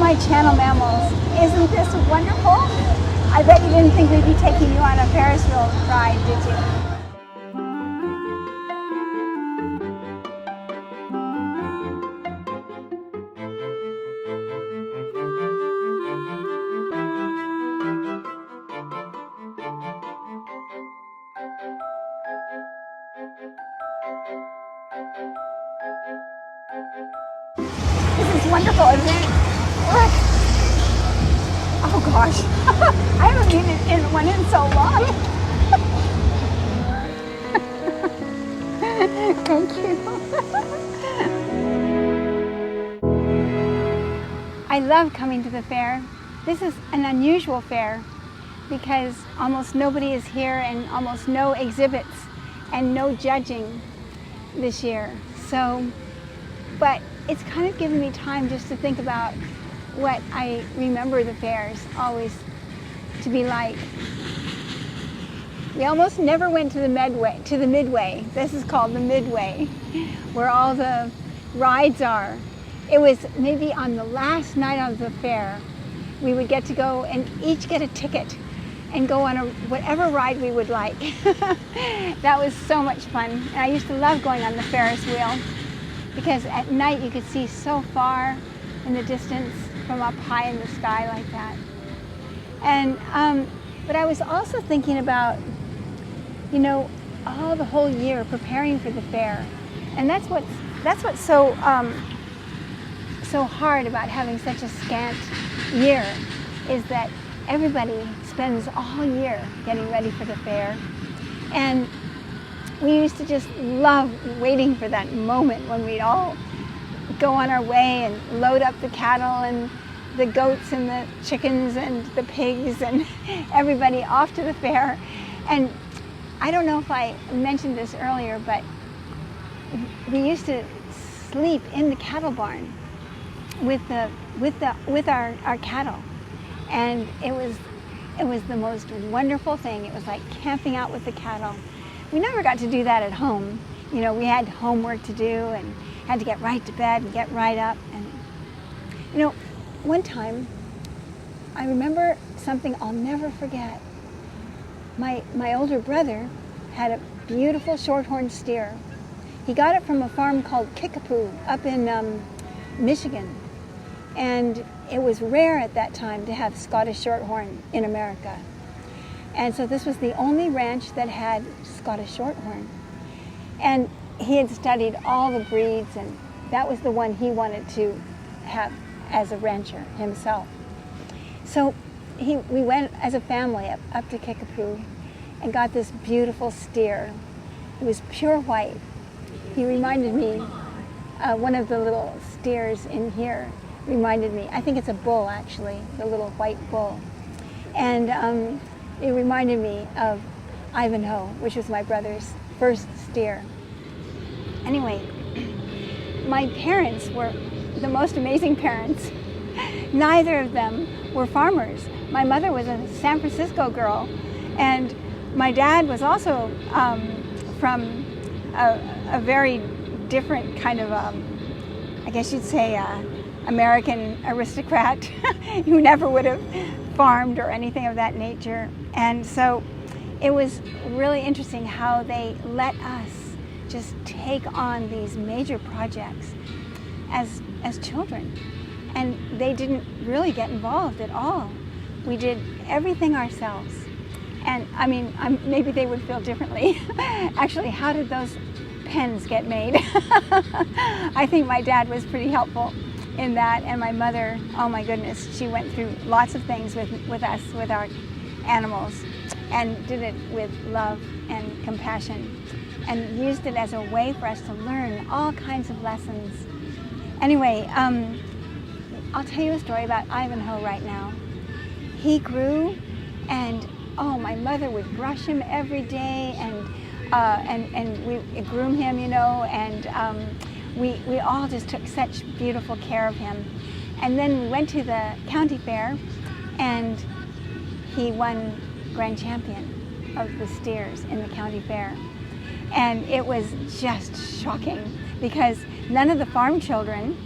my channel, mammals. Isn't this wonderful? I bet you didn't think we'd be taking you on a Ferris wheel ride, did you? This is wonderful, isn't it? Look. Oh gosh. I haven't been in one in so long. Thank you. I love coming to the fair. This is an unusual fair because almost nobody is here and almost no exhibits and no judging this year. So, but it's kind of given me time just to think about what I remember the fairs always to be like. We almost never went to the Midway. This is called the Midway, where all the rides are. It was maybe on the last night of the fair, we would get to go and each get a ticket and go on whatever ride we would like. That was so much fun. And I used to love going on the Ferris wheel because at night you could see so far in the distance from up high in the sky like that. And but I was also thinking about, you know, all the whole year preparing for the fair, and that's what's so so hard about having such a scant year, is that everybody spends all year getting ready for the fair. And we used to just love waiting for that moment when we'd all go on our way and load up the cattle and the goats and the chickens and the pigs and everybody off to the fair. And I don't know if I mentioned this earlier, but we used to sleep in the cattle barn with our cattle, and it was the most wonderful thing. It was like camping out with the cattle. We never got to do that at home. You know, we had homework to do and had to get right to bed and get right up. And you know, one time I remember something I'll never forget. My older brother had a beautiful shorthorn steer. He got it from a farm called Kickapoo up in Michigan. And it was rare at that time to have Scottish Shorthorn in America. And so this was the only ranch that had Scottish Shorthorn. And he had studied all the breeds, and that was the one he wanted to have as a rancher himself. So we went as a family up to Kickapoo and got this beautiful steer. It was pure white. He reminded me, one of the little steers in here reminded me, I think it's a bull actually, the little white bull. And it reminded me of Ivanhoe, which was my brother's first steer. Anyway, my parents were the most amazing parents. Neither of them were farmers. My mother was a San Francisco girl, and my dad was also from a very different kind of, I guess you'd say, American aristocrat who never would have farmed or anything of that nature. And so it was really interesting how they let us just take on these major projects as children. And they didn't really get involved at all. We did everything ourselves. And I mean, maybe they would feel differently. Actually, how did those pens get made? I think my dad was pretty helpful in that, and my mother, oh my goodness, she went through lots of things with us, with our animals, and did it with love and compassion, and used it as a way for us to learn all kinds of lessons. Anyway, I'll tell you a story about Ivanhoe right now. He grew, and oh, my mother would brush him every day, and we groom him, you know, and we all just took such beautiful care of him. And then we went to the county fair, and he won grand champion of the steers in the county fair. And it was just shocking because none of the farm children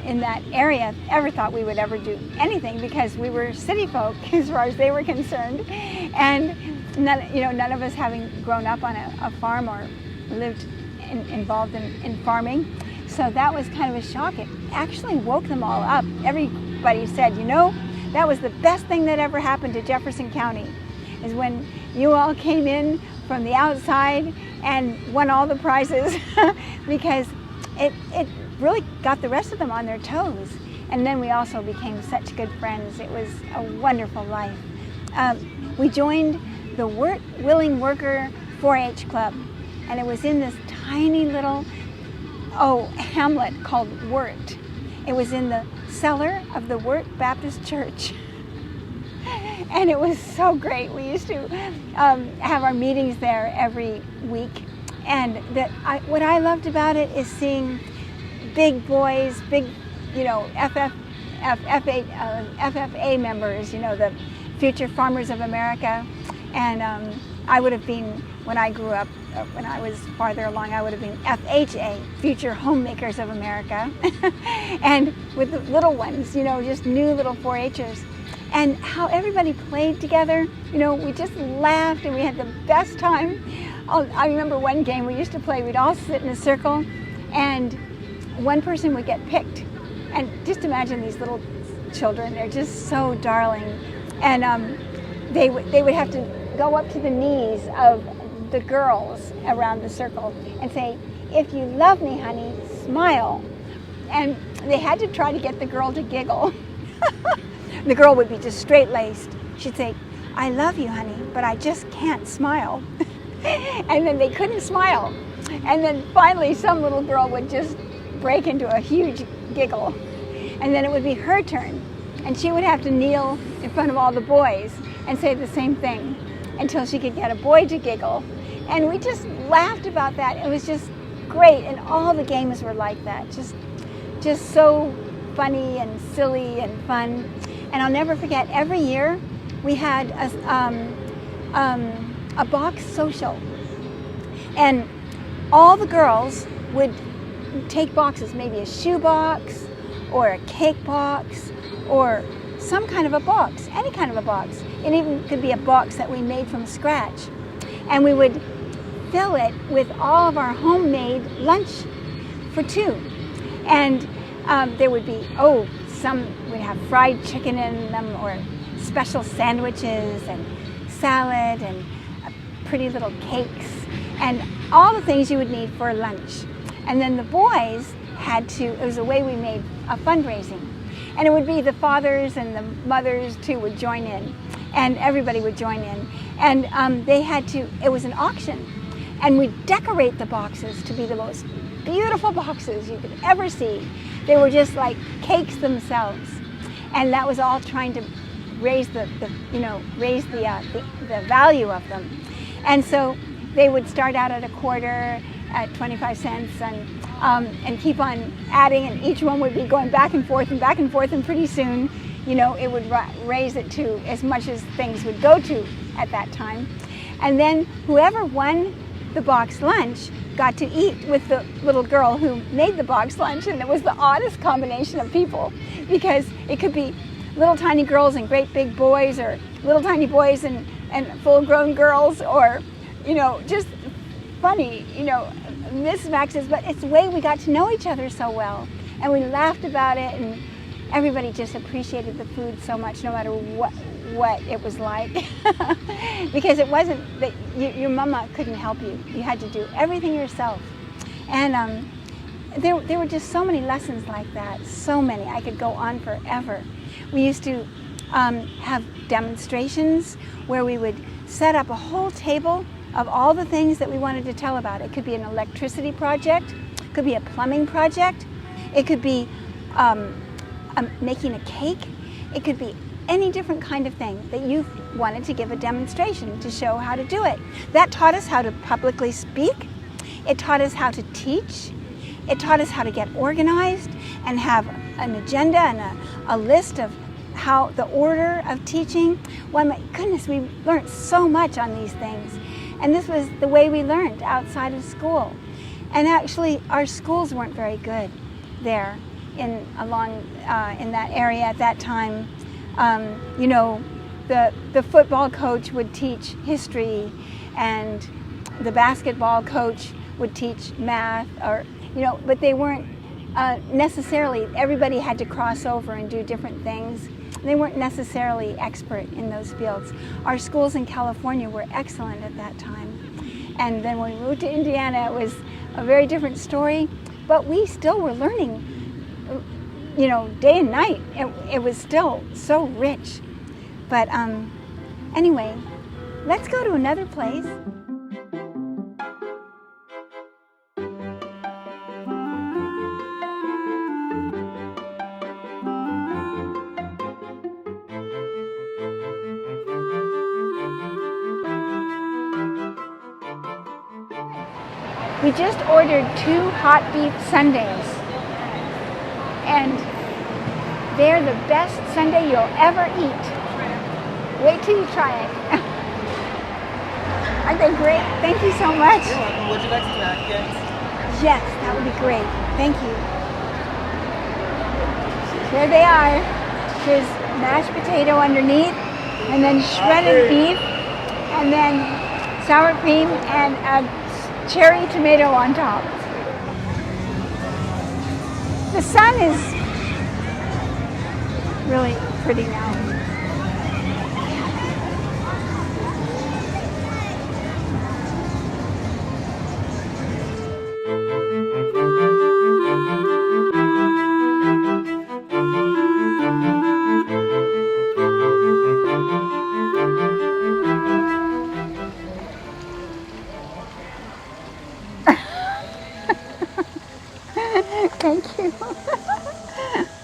in that area ever thought we would ever do anything, because we were city folk as far as they were concerned, and none of us having grown up on a farm or lived involved in farming. So that was kind of a shock. It actually woke them all up. Everybody said, that was the best thing that ever happened to Jefferson County, is when you all came in from the outside and won all the prizes, because it really got the rest of them on their toes. And then we also became such good friends. It was a wonderful life. We joined the Willing Worker 4-H Club, and it was in this tiny little hamlet called Wirt. It was in the cellar of the Wirt Baptist Church. And it was so great. We used to have our meetings there every week. And what I loved about it is seeing big boys, big, FFA members, the Future Farmers of America. And I would have been, when I grew up, when I was farther along, I would have been FHA, Future Homemakers of America. And with the little ones, just new little 4-Hers. And how everybody played together. We just laughed and we had the best time. I remember one game we used to play, we'd all sit in a circle and one person would get picked. And just imagine these little children, they're just so darling. And they would have to go up to the knees of the girls around the circle and say, "If you love me, honey, smile." And they had to try to get the girl to giggle. The girl would be just straight-laced. She'd say, "I love you, honey, but I just can't smile." And then they couldn't smile. And then finally some little girl would just break into a huge giggle. And then it would be her turn. And she would have to kneel in front of all the boys and say the same thing until she could get a boy to giggle. And we just laughed about that. It was just great. And all the games were like that. Just so funny and silly and fun. And I'll never forget, every year we had a box social. And all the girls would take boxes, maybe a shoe box or a cake box or some kind of a box, any kind of a box. It even could be a box that we made from scratch. And we would fill it with all of our homemade lunch for two. And there would be, some would have fried chicken in them or special sandwiches and salad and pretty little cakes and all the things you would need for lunch. And then the boys it was a way we made a fundraising. And it would be the fathers and the mothers too would join in, and everybody would join in. And it was an auction. And we'd decorate the boxes to be the most beautiful boxes you could ever see. They were just like cakes themselves. And that was all trying to raise the value of them. And so they would start out at a quarter, at 25 cents, and keep on adding, and each one would be going back and forth, and pretty soon, it would raise it to as much as things would go to at that time. And then whoever won the box lunch got to eat with the little girl who made the box lunch, and it was the oddest combination of people, because it could be little tiny girls and great big boys, or little tiny boys and full-grown girls, or just funny mismatches. But it's the way we got to know each other so well, and we laughed about it, and everybody just appreciated the food so much, no matter what it was like. Because it wasn't that your mama couldn't help you. You had to do everything yourself. And there were just so many lessons like that, so many. I could go on forever. We used to have demonstrations where we would set up a whole table of all the things that we wanted to tell about. It could be an electricity project, it could be a plumbing project, it could be making a cake, it could be any different kind of thing that you wanted to give a demonstration to show how to do it. That taught us how to publicly speak, it taught us how to teach, it taught us how to get organized and have an agenda and a list of how the order of teaching. Well, my goodness, we learned so much on these things. And this was the way we learned outside of school. And actually, our schools weren't very good there. along in that area at that time. You know, the football coach would teach history, and the basketball coach would teach math, or you know, but they weren't necessarily. Everybody had to cross over and do different things. They weren't necessarily expert in those fields. Our schools in California were excellent at that time. And then when we moved to Indiana, it was a very different story, but we still were learning, you know, day and night. It was still so rich. But anyway, let's go to another place. We just ordered 2 hot beef sundaes, and they're the best sundae you'll ever eat. Wait till you try it. Aren't they great? Thank you so much. You're welcome. Would you like some napkins? Yes, that would be great. Thank you. There they are. There's mashed potato underneath, and then shredded beef, and then sour cream, and a cherry tomato on top. The sun is really pretty now. Thank you.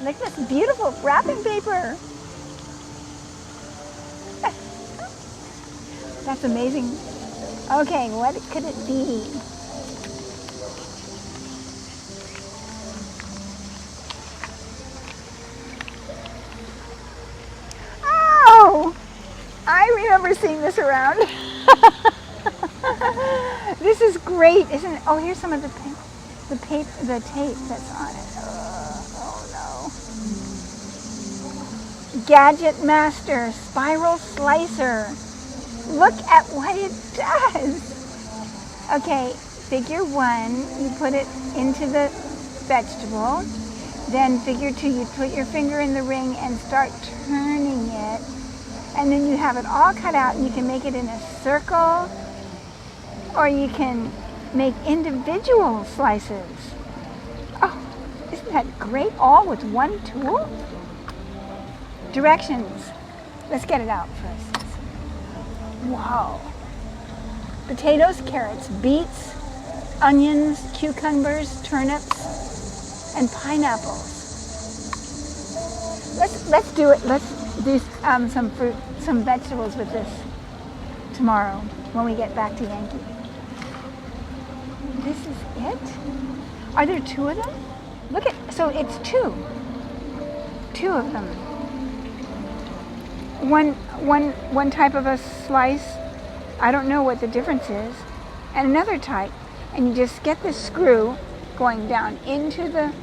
Look at this beautiful wrapping paper. That's amazing. Okay, what could it be? Oh, I remember seeing this around. This is great, isn't it? Oh, here's some of the tape that's on it. Oh no. Gadget Master Spiral Slicer. Look at what it does. Okay, figure 1, you put it into the vegetable. Then figure 2, you put your finger in the ring and start turning it. And then you have it all cut out, and you can make it in a circle, or you can make individual slices. Oh, isn't that great, all with one tool? Directions. Let's get it out first. Wow. Potatoes, carrots, beets, onions, cucumbers, turnips, and pineapples. Let's do it. Let's do some fruit, some vegetables with this tomorrow when we get back to Yankee. This is it? Are there 2 of them? Look at, so it's 2. 2 of them. One type of a slice, I don't know what the difference is, and another type. And you just get the screw going down into the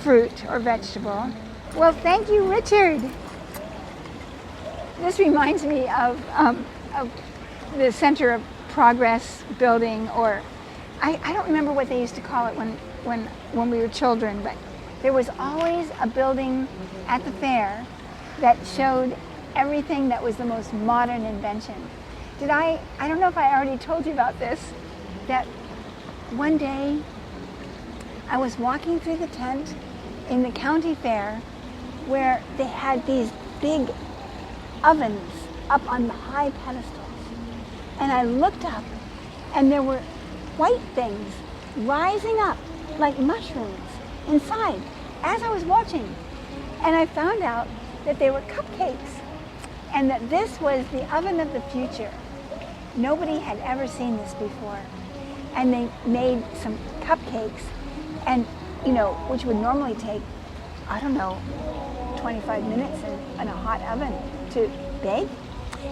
fruit or vegetable. Well, thank you, Richard. This reminds me of the Center of Progress building, or I don't remember what they used to call it when we were children, but there was always a building at the fair that showed everything that was the most modern invention. I don't know if I already told you about this, that one day I was walking through the tent in the county fair where they had these big ovens up on the high pedestals. And I looked up, and there were white things rising up like mushrooms inside as I was watching. And I found out that they were cupcakes, and that this was the oven of the future. Nobody had ever seen this before. And they made some cupcakes, and you know, which would normally take, I don't know, 25 minutes in a hot oven to bake.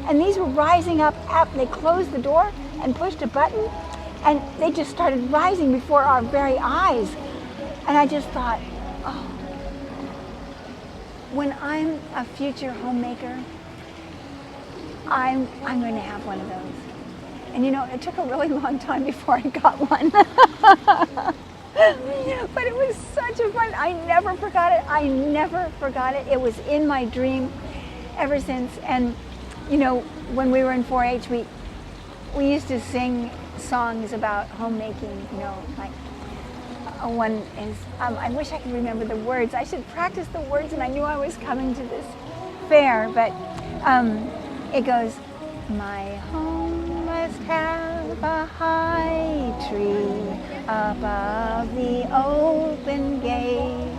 And these were rising up. They closed the door and pushed a button, and they just started rising before our very eyes. And I just thought, oh, when I'm a future homemaker, I'm going to have one of those. And you know, it took a really long time before I got one. But it was such a fun, I never forgot it. I never forgot it. It was in my dream ever since. And you know, when we were in 4-H, we used to sing songs about homemaking, you know, like one is, I wish I could remember the words. I should practice the words, and I knew I was coming to this fair, but it goes, my home must have a high tree above the open gate.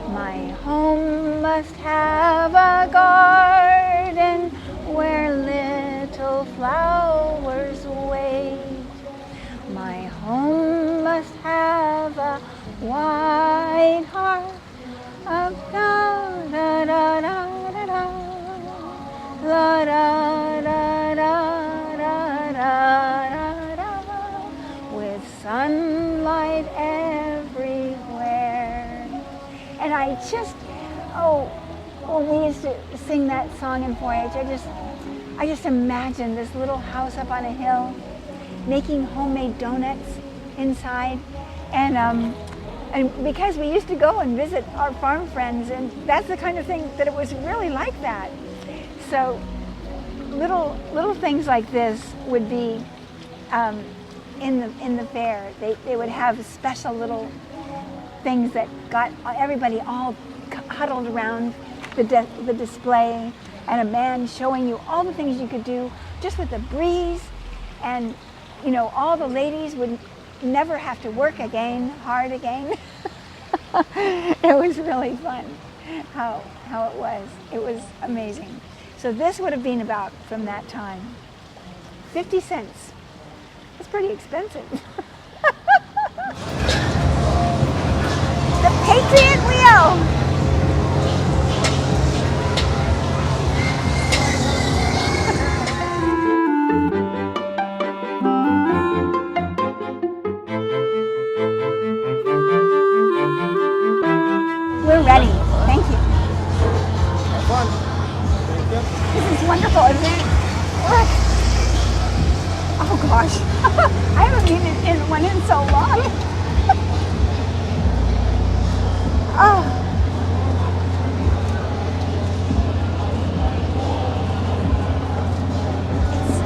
My home must have a garden where little flowers wait. My home must have a white heart of da da da da da da da da da da da with sunlight everywhere. And I just, when we used to sing that song in 4-H, I just imagined this little house up on a hill, making homemade donuts inside, and because we used to go and visit our farm friends, and that's the kind of thing that it was really like that. So little things like this would be in the fair. They would have special little things that got everybody all huddled around the display, and a man showing you all the things you could do just with a breeze. And you know, all the ladies would never have to work hard again. It was really fun how it was. It was amazing. So this would have been about, from that time, 50 cents. It's pretty expensive. The Patriot Wheel. We're ready. Thank you. Have fun. Thank you. This is wonderful, isn't it? Look. Oh gosh. I haven't been in one in so long. Oh.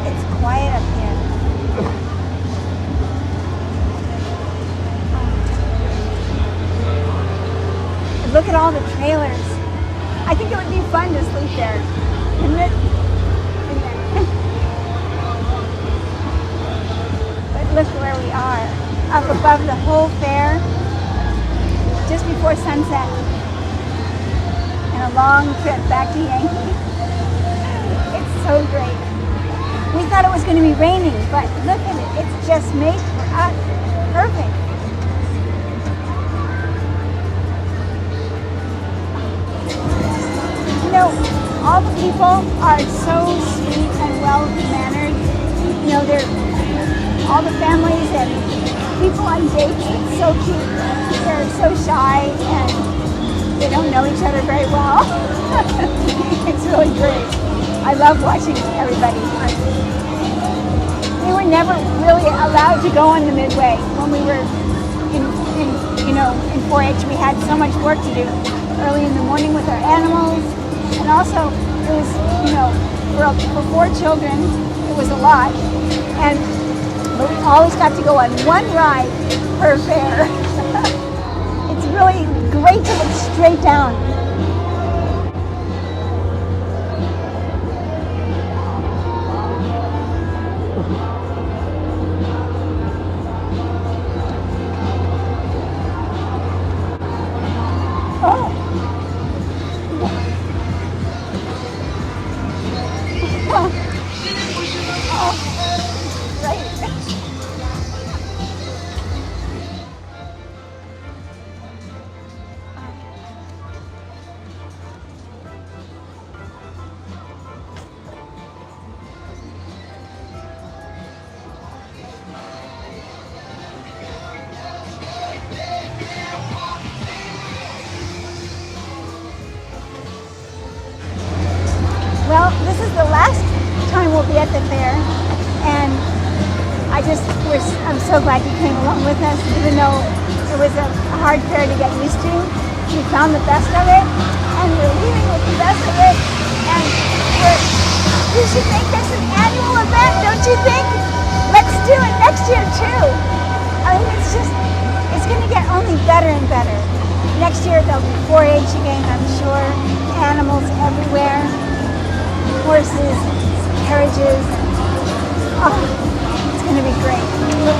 It's quiet up here. Look at all the trailers. I think it would be fun to sleep there, wouldn't it? But look where we are, up above the whole fair, just before sunset, and a long trip back to Yankee. It's so great. We thought it was going to be raining, but look at it. It's just made for us perfect. You know, all the people are so sweet and well-mannered. You know, all the families and people on dates, it's so cute. They're so shy and they don't know each other very well. It's really great. I love watching everybody. We were never really allowed to go on the Midway when we were in 4-H. We had so much work to do early in the morning with our animals. And also, it was, you know, for 4 children, it was a lot. But we always got to go on one ride per fair. It's really great to look straight down. Well, this is the last time we'll be at the fair, and I'm so glad you came along with us, even though it was a hard fair to get used to. We found the best of it, and we're leaving with the best of it, and we should make this an annual event, don't you think? Let's do it next year too. I mean, it's going to get only better and better. Next year there'll be 4-H again, I'm sure. Animals everywhere, horses, carriages, and it's going to be great. We're